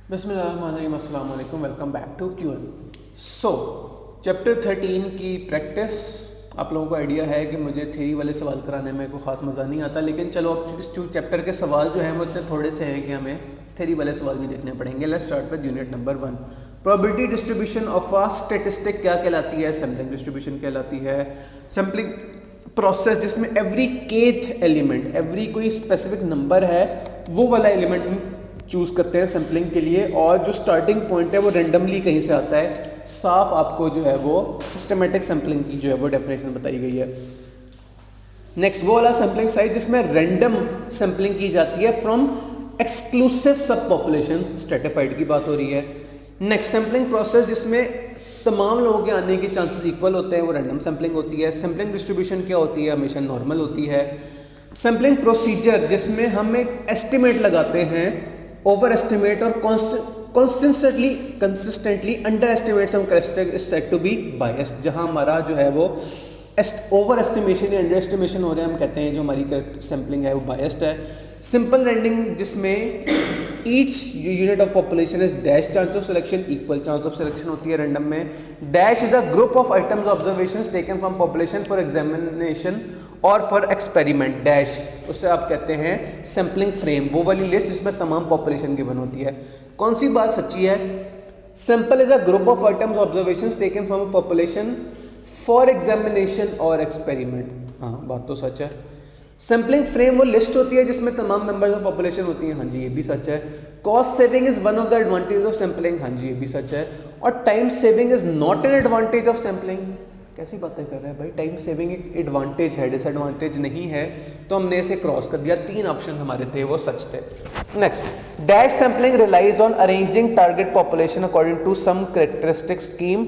बिस्मिल्लाहिर्रहमानिर्रहीम, अस्सलाम वालेकुम, welcome back to QN. So chapter 13 की प्रैक्टिस। आप लोगों को आइडिया है कि मुझे थ्योरी वाले सवाल कराने में कोई ख़ास मज़ा नहीं आता, लेकिन चलो अब इस चैप्टर के सवाल जो हैं वो इतने थोड़े से हैं कि हमें थ्योरी वाले सवाल भी देखने पड़ेंगे। Let's start with unit number 1। Probability distribution of a statistic क्या कहलाती है? सैम्पलिंग डिस्ट्रीब्यूशन कहलाती है। सैम्पलिंग प्रोसेस जिसमें एवरी केथ एलिमेंट, एवरी कोई स्पेसिफिक नंबर है वो वाला एलिमेंट हम चूज़ करते हैं सैम्पलिंग के लिए, और जो स्टार्टिंग पॉइंट है वो रेंडमली कहीं से आता है। साफ आपको जो है वो सिस्टमेटिक सैम्पलिंग की जो है वो डेफिनेशन बताई गई है। नेक्स्ट वो वाला सैम्पलिंग साइज जिसमें रैंडम सैम्पलिंग की जाती है फ्रॉम एक्सक्लूसिव सब पॉपुलेशन, स्ट्रेटिफाइड की बात हो रही है। नेक्स्ट सैम्पलिंग प्रोसेस जिसमें तमाम लोगों के आने के चांसेस इक्वल होते हैं, वो रैंडम सैम्पलिंग होती है। सैम्पलिंग डिस्ट्रीब्यूशन क्या होती है? हमेशा नॉर्मल होती है। सैम्पलिंग प्रोसीजर जिसमें हम एक एस्टिमेट लगाते हैं, ओवर एस्टिमेट और consistently underestimate some characteristic is said to be biased. जहां हमारा जो है वो ओवर एस्टिमेशन या अंडर एस्टिमेशन हो रहा है, हम कहते हैं जो हमारी सैम्पलिंग है वो बायस्ड है। सिंपल रैंडम जिसमें each unit of population is dash chance of selection, equal chance of selection होती है रैंडम में। Dash is a group of items observations taken from population for examination और फॉर एक्सपेरिमेंट। डैश उससे आप कहते हैं sampling frame, वो वाली लिस्ट जिसमें तमाम पॉपुलेशन गिवन होती है। कौन सी बात सच्ची है? Sample is a group of items observations taken from population for examination और एक्सपेरिमेंट। हाँ, बात तो सच है। सैम्पलिंग फ्रेम वो लिस्ट होती है जिसमें तमाम मेंबर्स ऑफ पॉपुलेशन होती हैं। हाँ जी, ये भी सच है। Cost saving is one of the advantage of sampling. हाँ जी, ये भी सच है। और time saving is not an advantage of sampling. कैसी बातें कर रहे हैं भाई? टाइम सेविंग एक एडवांटेज है, डिसएडवांटेज नहीं है। तो हमने इसे क्रॉस कर दिया। 3 ऑप्शन हमारे थे वो सच थे। Next, dash sampling relies on arranging target population according to some characteristic scheme.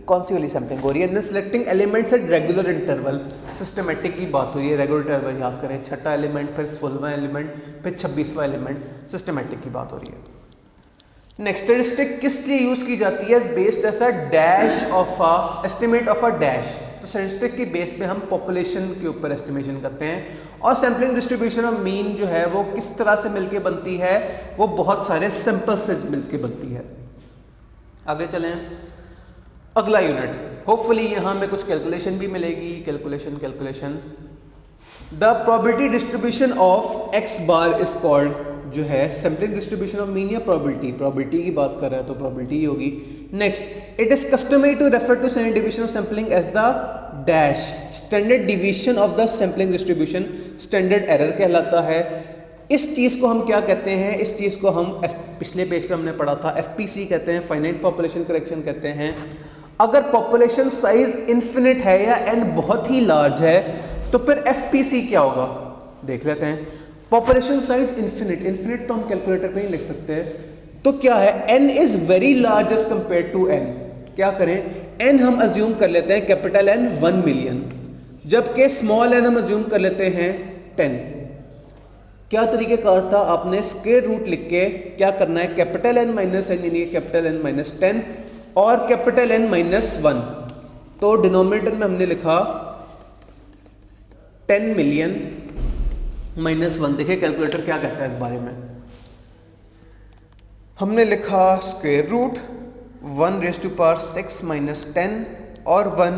कौन सी वाली सैम्पलिंग हो रही है? Then selecting elements at regular interval. Systematic की बात हो रही है। रेगुलर इंटरवल याद करें, छठा एलिमेंट, फिर 16वां एलिमेंट, फिर 26वां एलिमेंट। सिस्टमेटिक की बात हो रही है। नेक्स्ट, स्टैटिस्टिक किस लिए यूज की जाती है? Based as a dash of a estimate of a dash. तो स्टैटिस्टिक की बेस पे हम पॉपुलेशन के ऊपर एस्टिमेशन करते हैं। और सैम्पलिंग डिस्ट्रीब्यूशन ऑफ मीन जो है वो किस तरह से मिलके बनती है? वो बहुत सारे सैंपल से मिलके बनती है। आगे चलें, अगला यूनिट। होपफुली यहाँ में कुछ कैलकुलेशन भी मिलेगी। Calculation the probability distribution of X bar is called, जो है सैम्पलिंग डिस्ट्रीब्यूशन ऑफ मीन या प्रोबेबिलिटी की बात कर रहा है तो प्रोबेबिलिटी ही होगी। Next, it is customary to refer to standard division of sampling as the dash standard division of the sampling distribution. Standard error कहलाता है। इस चीज़ को हम क्या कहते हैं? इस चीज़ को हम पिछले पेज पे हमने पढ़ा था, FPC कहते हैं, फाइनाइट पॉपुलेशन करेक्शन कहते हैं। अगर पॉपुलेशन साइज इन्फिनिट है या n बहुत ही लार्ज है तो फिर FPC क्या होगा? देख लेते हैं। पॉपुलेशन साइज इन्फिनिट तो हम कैलकुलेटर पे ही लिख सकते हैं। तो क्या है? n is very large as compare to n। क्या करें? n हम अज्यूम कर लेते हैं कैपिटल N 1 मिलियन, जबकि स्मॉल n हम अज्यूम कर लेते हैं 10। क्या तरीकेकार था? आपने स्क्वायर रूट लिख के क्या करना है? कैपिटल N माइनस n यानी कैपिटल N माइनस 10 और कैपिटल N माइनस 1। तो डिनोमिनेटर में हमने लिखा 10 मिलियन माइनस 1। देखिए कैलकुलेटर क्या कहता है इस बारे में। हमने लिखा square root 1 raise to power 6 minus 10 और 1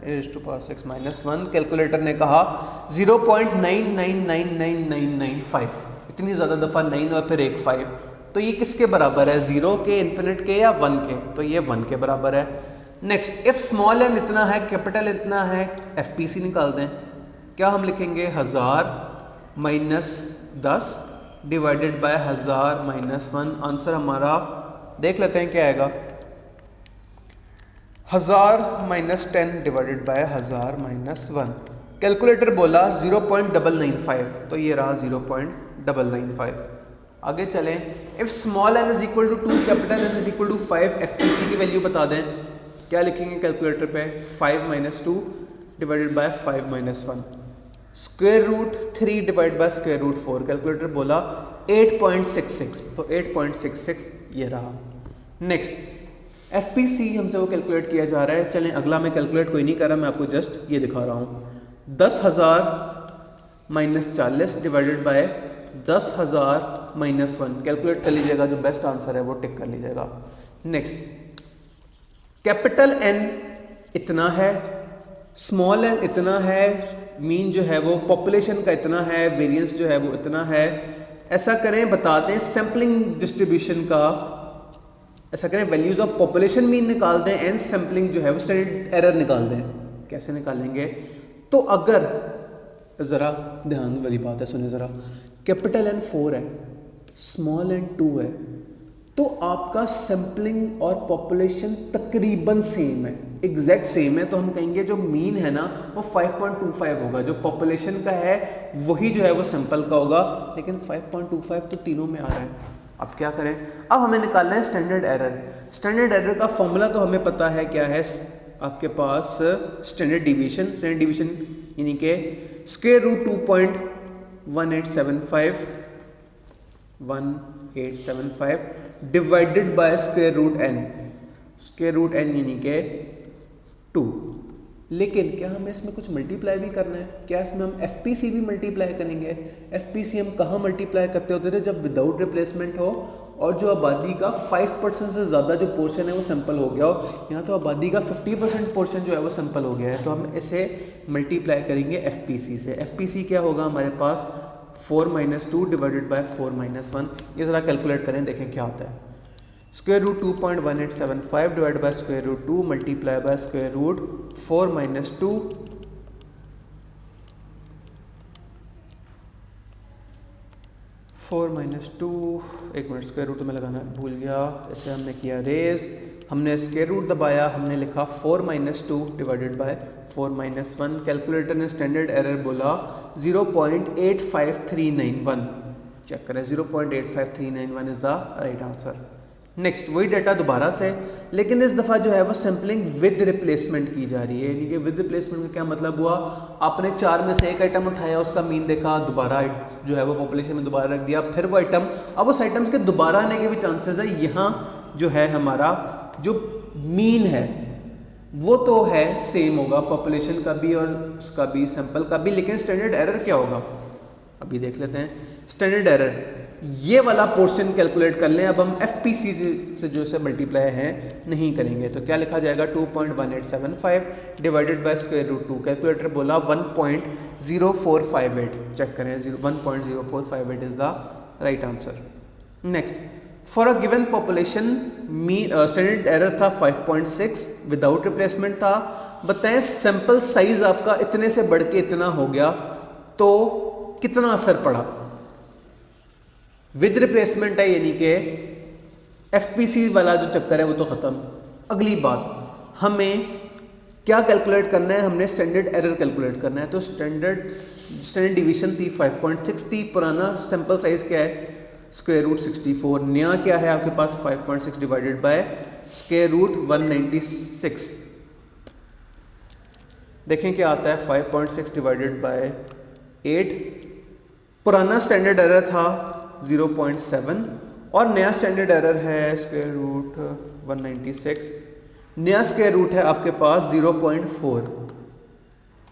raise to power 6 minus 1। Calculator ने कहा 0.9999995। इतनी ज़्यादा दफ़ा 9 और फिर एक 5। तो ये किसके बराबर है? 0 के, इन्फिनिट के या 1 के? तो ये 1 के बराबर है। नेक्स्ट, इफ स्मॉल n इतना है, कैपिटल इतना है, FPC निकाल दें। क्या हम लिखेंगे? 1000 minus 10 divided by 1000 minus 1। Answer हमारा देख लेते हैं क्या आएगा। 1000 minus 10 divided by 1000 minus 1। Calculator बोला 0.995, तो ये रहा 0.995। आगे चलें। If small n is equal to 2, capital N is equal to 5, FPC की वैल्यू बता दें। क्या लिखेंगे कैलकुलेटर पे? 5 minus 2 divided by 5 minus 1। Square root 3 divide by square root 4। Calculator बोला 8.66, तो 8.66 ये रहा। नेक्स्ट, FPC हमसे वो कैलकुलेट किया जा रहा है। चलें अगला, मैं कैलकुलेट कोई नहीं कर रहा, मैं आपको जस्ट ये दिखा रहा हूँ। 10,000 माइनस 40 डिवाइडेड बाय 10,000 -1 कैलकुलेट कर लीजिएगा, जो बेस्ट आंसर है वो टिक कर लीजिएगा। नेक्स्ट, कैपिटल N इतना है, स्मॉल n इतना है, मीन जो है वो पॉपुलेशन का इतना है, वेरिएंस जो है वो इतना है। ऐसा करें, बता दें सैम्पलिंग डिस्ट्रीब्यूशन का, ऐसा करें वैल्यूज ऑफ पॉपुलेशन मीन निकाल दें, एंड सैम्पलिंग जो है वो स्टैंडर्ड एरर निकाल दें। कैसे निकालेंगे? तो अगर ज़रा ध्यान वाली बात है, सुनिए ज़रा, कैपिटल N 4 है, स्मॉल n 2 है, तो आपका सैम्पलिंग और पॉपुलेशन तकरीबन सेम है, एग्जैक्ट सेम है। तो हम कहेंगे जो मीन है ना वो 5.25 होगा, जो पॉपुलेशन का है वही जो है वो सैंपल का होगा, लेकिन 5.25 तो तीनों में आ रहा है। अब क्या करें? अब हमें निकालना है स्टैंडर्ड एरर। स्टैंडर्ड एरर का फॉर्मूला तो हमें पता है क्या है, आपके पास स्टैंडर्ड डिवीजन, स्टैंडर्ड डिवीजन यानी कि square root 2.1875 divided by square root n, square root n यानी कि 2। लेकिन क्या हमें इसमें कुछ मल्टीप्लाई भी करना है? क्या इसमें हम FPC भी मल्टीप्लाई करेंगे? FPC हम कहाँ मल्टीप्लाई करते होते थे? जब विदाउट रिप्लेसमेंट हो और जो आबादी का 5% से ज़्यादा जो पोर्शन है वो सैंपल हो गया हो। यहाँ तो आबादी का 50% पोर्शन जो है वो सैंपल हो गया है, तो हम इसे मल्टीप्लाई करेंगे FPC से। FPC क्या होगा हमारे पास? 4 - 2 डिवाइडेड बाय 4 - 1। ये ज़रा कैलकुलेट करें, देखें क्या आता है। Square root 2.1875 divide by square root 2 multiply by square root 4 - 2 4 - 2, एक मिनट, स्क्वायर रूट तो मैं लगाना भूल गया, इसे हमने किया रेज, हमने स्क्वायर रूट दबाया, हमने लिखा 4 - 2 डिवाइडेड बाय 4 - 1। कैलकुलेटर ने स्टैंडर्ड एरर बोला 0.85391। चेक करें, 0.85391 is the right answer. Next, वही डाटा दोबारा से, लेकिन इस दफ़ा जो है वो सैम्पलिंग विद रिप्लेसमेंट की जा रही है। यानी कि विद रिप्लेसमेंट का क्या मतलब हुआ? आपने 4 में से एक आइटम उठाया, उसका मीन देखा, दोबारा जो है वो पॉपुलेशन में दोबारा रख दिया, फिर वो आइटम, अब उस आइटम्स के दोबारा आने के भी चांसेस है। यहाँ जो है हमारा जो मीन है वो तो है सेम होगा, पॉपुलेशन का भी और उसका भी, सैंपल का भी, लेकिन स्टैंडर्ड एरर क्या होगा अभी देख लेते हैं। स्टैंडर्ड एरर ये वाला पोर्शन कैलकुलेट कर लें। अब हम FPC से जो से मल्टीप्लाई है नहीं करेंगे, तो क्या लिखा जाएगा? 2.1875 divided by square root 2। Calculator बोला 1.0458। चेक करें, 1.0458 is the right answer. Next, for a given population standard error था 5.6, विदाउट रिप्लेसमेंट था। बताएं सैंपल साइज आपका इतने से बढ़ के इतना हो गया, तो कितना असर पड़ा? विद रिप्लेसमेंट है, यानी कि FPC वाला जो चक्कर है वो तो ख़त्म। अगली बात, हमें क्या कैलकुलेट करना है? हमने स्टैंडर्ड एरर कैलकुलेट करना है। तो स्टैंडर्ड डिवीजन थी 5.6 थी, पुराना सैंपल साइज क्या है? Square root 64। नया क्या है आपके पास? 5.6 डिवाइडेड बाय स्क्वायर रूट 196। देखें क्या आता है, 5.6 डिवाइडेड बाय 8। पुराना स्टैंडर्ड एरर था 0.7 और नया स्टैंडर्ड एरर है स्क्वायर रूट 196। नया स्क्वायर रूट है आपके पास 0.4।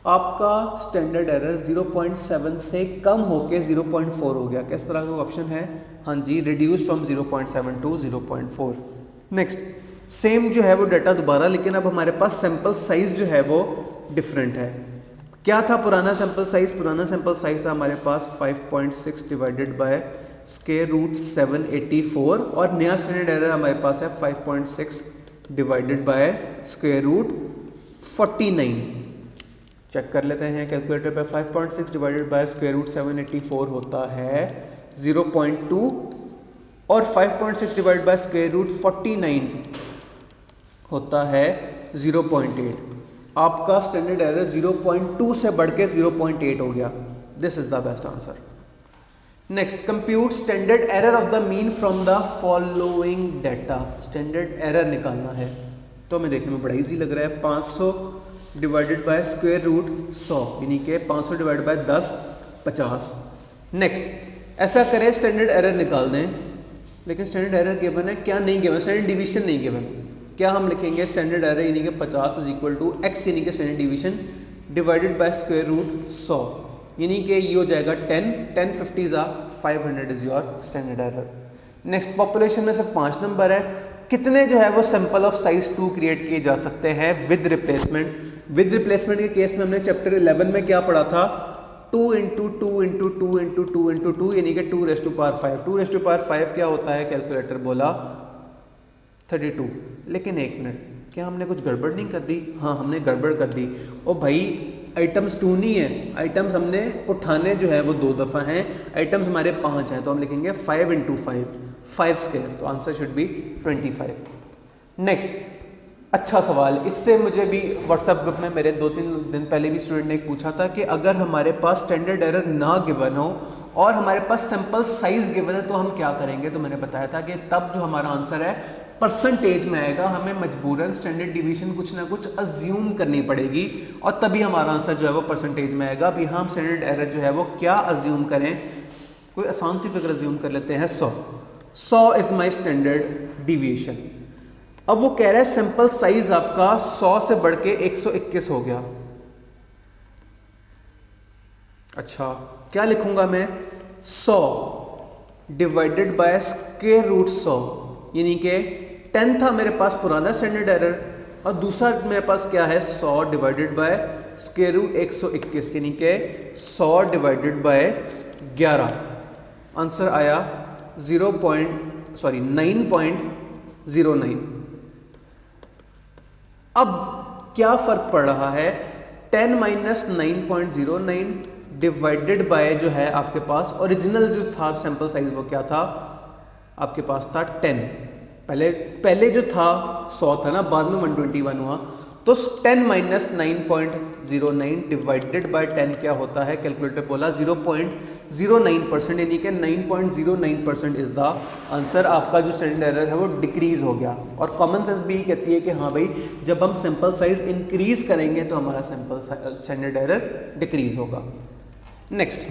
आपका स्टैंडर्ड एरर 0.7 से कम होके 0.4 हो गया। किस तरह का ऑप्शन है? हाँ जी, reduce from 0.7 to 0.4। Next, same जो है वो डाटा दोबारा, लेकिन अब हमारे पास सैंपल साइज जो है वो डिफरेंट है। क्या था पुराना सैंपल साइज? पुराना सैंपल साइज था हमारे पास 5.6 डिवाइडेड बाय स्क्वायर रूट 784 और नया स्टैंडर्ड एरर हमारे पास है 5.6 divided by square root 49। Check कर लेते हैं कैलकुलेटर पे। 5.6 डिवाइडेड बाय स्क्वायर रूट 784 होता है 0.2 और 5.6 डिवाइडेड बाय स्क्वायर रूट 49 होता है 0.8। आपका स्टैंडर्ड एरर 0.2 से बढ़ के 0.8 हो गया। This is the best answer. Next, compute standard error of the mean from the following data. Standard error निकालना है तो हमें देखने में बड़ा इजी लग रहा है। 500 डिवाइडेड बाय स्क्वायर रूट 100 यानी कि 500 डिवाइड बाय 10 50। नेक्स्ट, ऐसा करें स्टैंडर्ड एरर निकाल दें, लेकिन स्टैंडर्ड एरर गिवन है क्या? नहीं गिवन। स्टैंडर्ड डिवीजन नहीं गिवन। क्या हम लिखेंगे? स्टैंडर्ड एरर यानी कि 50 इज इक्वल टू x यानी कि standard division divided by square root 100। यानी कि ये हो जाएगा 10, 1050 ज़ा 500 is your standard error. Next, population में सिर्फ 5 नंबर है, कितने जो है वो सैंपल ऑफ साइज 2 क्रिएट किए जा सकते हैं विद रिप्लेसमेंट। विद रिप्लेसमेंट के केस में हमने चैप्टर 11 में क्या पढ़ा था, 2 इंटू 2 इंटू 2 इंटू 2 इंटू 2 यानी कि 2⁵5। 2⁵5 क्या होता है, कैलकुलेटर बोला 32। लेकिन एक मिनट, क्या हमने कुछ गड़बड़ नहीं कर दी? हाँ, हमने गड़बड़ कर दी। ओ भाई, आइटम्स 2 नहीं है, आइटम्स हमने उठाने जो है वो 2 दफ़ा हैं, आइटम्स हमारे 5 हैं, तो हम लिखेंगे 5 इंटू 5 स्क्वायर, तो आंसर शुड बी 25। नेक्स्ट, अच्छा सवाल, इससे मुझे भी व्हाट्सएप ग्रुप में मेरे 2-3 दिन पहले भी स्टूडेंट ने पूछा था कि अगर हमारे पास स्टैंडर्ड एरर ना गिवन हो और हमारे पास सैंपल साइज गिवन है तो हम क्या करेंगे। तो मैंने बताया था कि तब जो हमारा आंसर है परसेंटेज में आएगा, हमें मजबूरन स्टैंडर्ड डिवीजन कुछ ना कुछ अज्यूम करनी पड़ेगी और तभी हमारा आंसर जो है वो परसेंटेज में आएगा। अभी हम स्टैंडर्ड एरर जो है वो क्या अज्यूम करें, कोई आसान सी फिगर अज्यूम कर लेते हैं, 100 इज माई स्टैंडर्ड डिविएशन। अब वो कह रहा है सैंपल साइज आपका 100 से बढ़ के 121 हो गया। अच्छा, क्या लिखूंगा मैं, 100 डिवाइडेड बाय स्क्वायर रूट 100, यानी कि 10 था मेरे पास पुराना स्टैंडर्ड एरर और दूसरा मेरे पास क्या है 100 डिवाइडेड बाय स्क्वायर रूट 121, यानी कि 100 डिवाइडेड बाय 11। आंसर आया 9.09। अब क्या फर्क पड़ रहा है, 10 माइनस 9.09 डिवाइडेड बाय जो है आपके पास ओरिजिनल जो था सैंपल साइज वो क्या था आपके पास था 10। पहले जो था 100 था ना, बाद में 121 हुआ, तो 10 माइनस 9.09 डिवाइडेड बाय 10 क्या होता है, कैलकुलेटर बोला 0.09%, यानी कि 9.09% इज द आंसर। आपका जो स्टैंडर्ड एरर है वो डिक्रीज हो गया। और कॉमन सेंस भी कहती है कि हाँ भाई, जब हम सैंपल साइज इंक्रीज करेंगे तो हमारा सैंपल स्टैंडर्ड एरर डिक्रीज होगा। नेक्स्ट,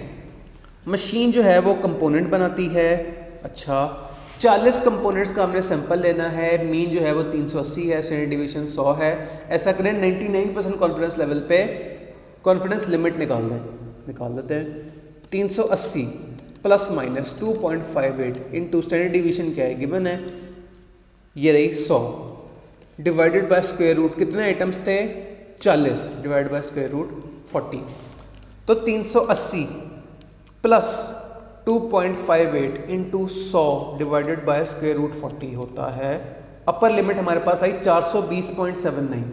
मशीन जो है वो कंपोनेंट बनाती है। अच्छा, 40 कंपोनेंट्स का हमने सैंपल लेना है, मीन जो है वो 380 है, स्टैंडर्ड डिवीजन 100 है। ऐसा करें 99% कॉन्फिडेंस लेवल पे कॉन्फिडेंस लिमिट निकाल देते हैं। 380 plus minus 2.58 into standard division क्या है गिवन है, ये रही 100 डिवाइडेड बाय स्क्वायर रूट, कितने आइटम्स थे 40 डिवाइड बाय स्क्वायर रूट 40, तो 380 plus 2.58 into 100 divided by square root 40 होता है। अपर लिमिट हमारे पास आई 420.79,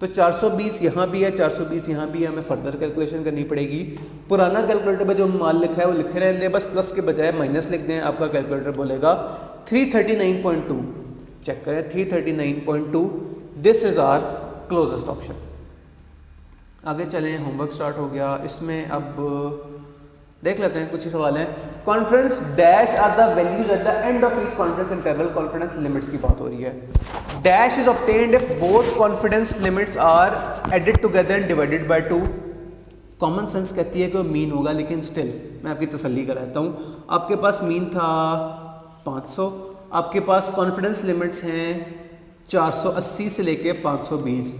तो 420 यहाँ भी है, 420 यहाँ भी है, हमें फर्दर कैलकुलेशन करनी पड़ेगी। पुराना कैलकुलेटर में जो मान लिखा है वो लिखे रहने दें, बस प्लस के बजाय माइनस लिख दें, आपका कैलकुलेटर बोलेगा 339.2। चेक करें 339.2, this is our closest option. आगे चलें, होमवर्क स्टार्ट हो गया। इसमें अब देख लेते हैं, कुछ ही सवाल हैं। Confidence dash are the values at the end of each confidence interval, confidence limits की बात हो रही है। Dash is obtained if both confidence limits are added together and divided by 2। Common sense कहती है कि वो मीन होगा, लेकिन स्टिल मैं आपकी तसल्ली कराता हूँ। आपके पास मीन था 500, आपके पास कॉन्फिडेंस लिमिट्स हैं 480 से लेके 520।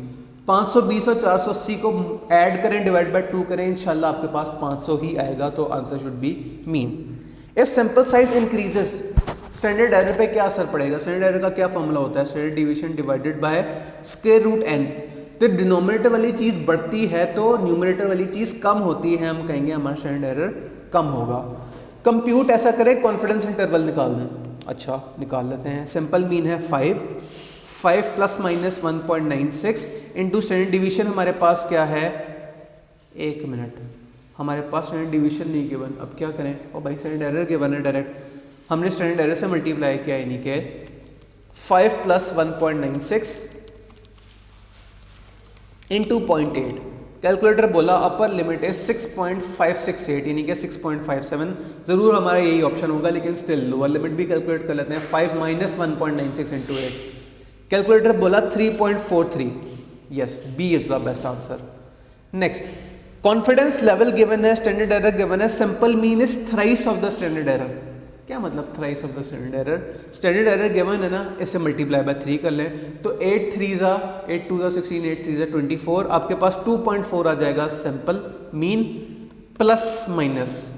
520 और 480 को ऐड करें, डिवाइड बाय 2 करें, इंशाल्लाह आपके पास 500 ही आएगा, तो answer should be mean. If sample size increases, standard error पे क्या असर पड़ेगा? स्टैंडर्ड एरर का क्या फॉर्मूला होता है? Standard division divided by square root n। तो डिनोमिनेटर वाली चीज़ बढ़ती है तो न्यूमरेटर वाली चीज़ कम होती है, हम कहेंगे हमारा स्टैंडर्ड एरर कम होगा। कंप्यूट ऐसा करें, कॉन्फिडेंस इंटरवल निकाल दें। अच्छा, निकाल लेते हैं। सिंपल मीन है 5 plus minus 1.96 into standard division हमारे पास क्या है, 1 मिनट, हमारे पास स्टैंडर्ड डिवीजन नहीं गिवन, अब क्या करें? और भाई स्टैंडर्ड एरर गिवन है, डायरेक्ट हमने स्टैंडर्ड एरर से मल्टीप्लाई किया, यानी कि 5 प्लस 1.96 इंटू 0.8। कैलकुलेटर बोला अपर लिमिट है 6.568, यानी कि 6.57। ज़रूर हमारा यही ऑप्शन होगा, लेकिन स्टिल लोअर लिमिट भी कैलकुलेट कर लेते हैं। 5 माइनस 1.96 इंटू 8, कैलकुलेटर बोला 3.43। Yes, B is the best answer. Next, confidence level given है, स्टैंडर्ड एरर गिवन है, simple mean is thrice of the standard error. क्या मतलब thrice of the standard error? Standard error given है ना, इससे multiply by 3 कर लें, तो 8 3 ज़ा 8 2 ज़ा 16, 8 3 ज़ा 24, आपके पास 2.4 आ जाएगा सिंपल मीन। प्लस माइनस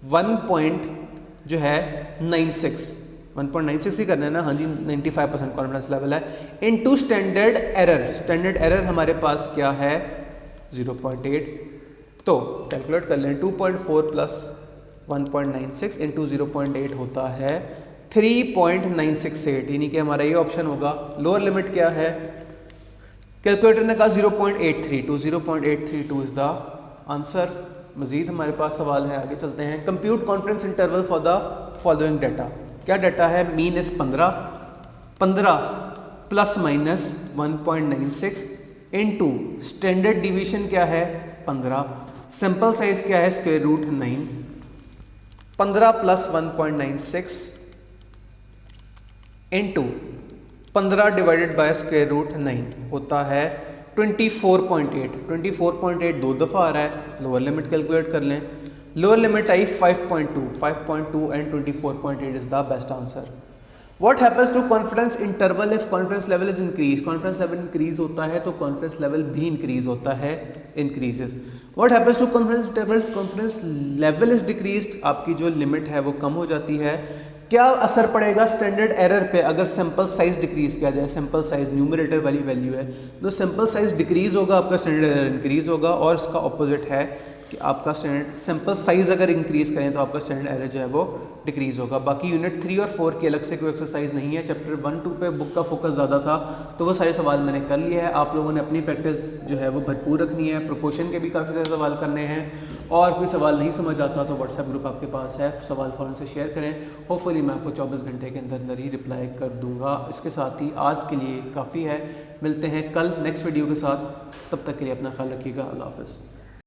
1.96 ही करना है ना, हाँ जी 95% कॉन्फिडेंस लेवल है, into standard error. Standard error हमारे पास क्या है 0.8, तो कैलकुलेट कर लें 2.4 प्लस 1.96 इंटू 0.8 होता है 3.968, यानी कि हमारा ये ऑप्शन होगा। लोअर लिमिट क्या है, कैलकुलेटर ने कहा 0.832, 0.832 इज द आंसर। मजीद हमारे पास सवाल है, आगे चलते हैं। Compute confidence interval for the following data. क्या डाटा है, mean is 15 plus minus 1.96 into standard division क्या है 15, सैंपल साइज क्या है square root 9, 15 plus 1.96 into 15 divided by square root 9 होता है 24.8। 24.8 दो दफ़ा आ रहा है, लोअर लिमिट कैलकुलेट कर लें। लोअर लिमिट आई 5.2 and 24.8 is the best answer. What happens to confidence interval if confidence level is increase. Confidence level increase होता है तो कॉन्फिडेंस लेवल भी इंक्रीज होता है, increases. What happens to confidence interval, confidence level is decreased, आपकी जो limit है वो कम हो जाती है। क्या असर पड़ेगा स्टैंडर्ड एरर पे अगर सैंपल साइज डिक्रीज किया जाए। सैंपल साइज न्यूमरेटर वाली वैल्यू है, तो सैंपल साइज डिक्रीज होगा, आपका स्टैंडर्ड एरर इंक्रीज होगा। और इसका ऑपोजिट है कि आपका स्टैंडर्ड सैंपल साइज अगर इंक्रीज करें तो आपका स्टैंडर्ड एरर जो है वो डिक्रीज होगा। बाकी यूनिट 3 और 4 की अलग से कोई एक्सरसाइज नहीं है, चैप्टर 1-2 पे बुक का फोकस ज़्यादा था, तो वो सारे सवाल मैंने कर लिए हैं। आप लोगों ने अपनी प्रैक्टिस जो है वो भरपूर रखनी है। प्रोपोर्शन के भी काफ़ी सारे सवाल करने हैं, और कोई सवाल नहीं समझ आता तो व्हाट्सएप ग्रुप आपके पास है, सवाल फ़ौरन से शेयर करें। होपफुली मैं आपको 24 घंटे के अंदर अंदर ही रिप्लाई कर दूंगा। इसके साथ ही आज के लिए काफ़ी है, मिलते हैं कल नेक्स्ट वीडियो के साथ। तब तक के लिए अपना ख्याल रखिएगा, अल्लाह हाफ़िज़।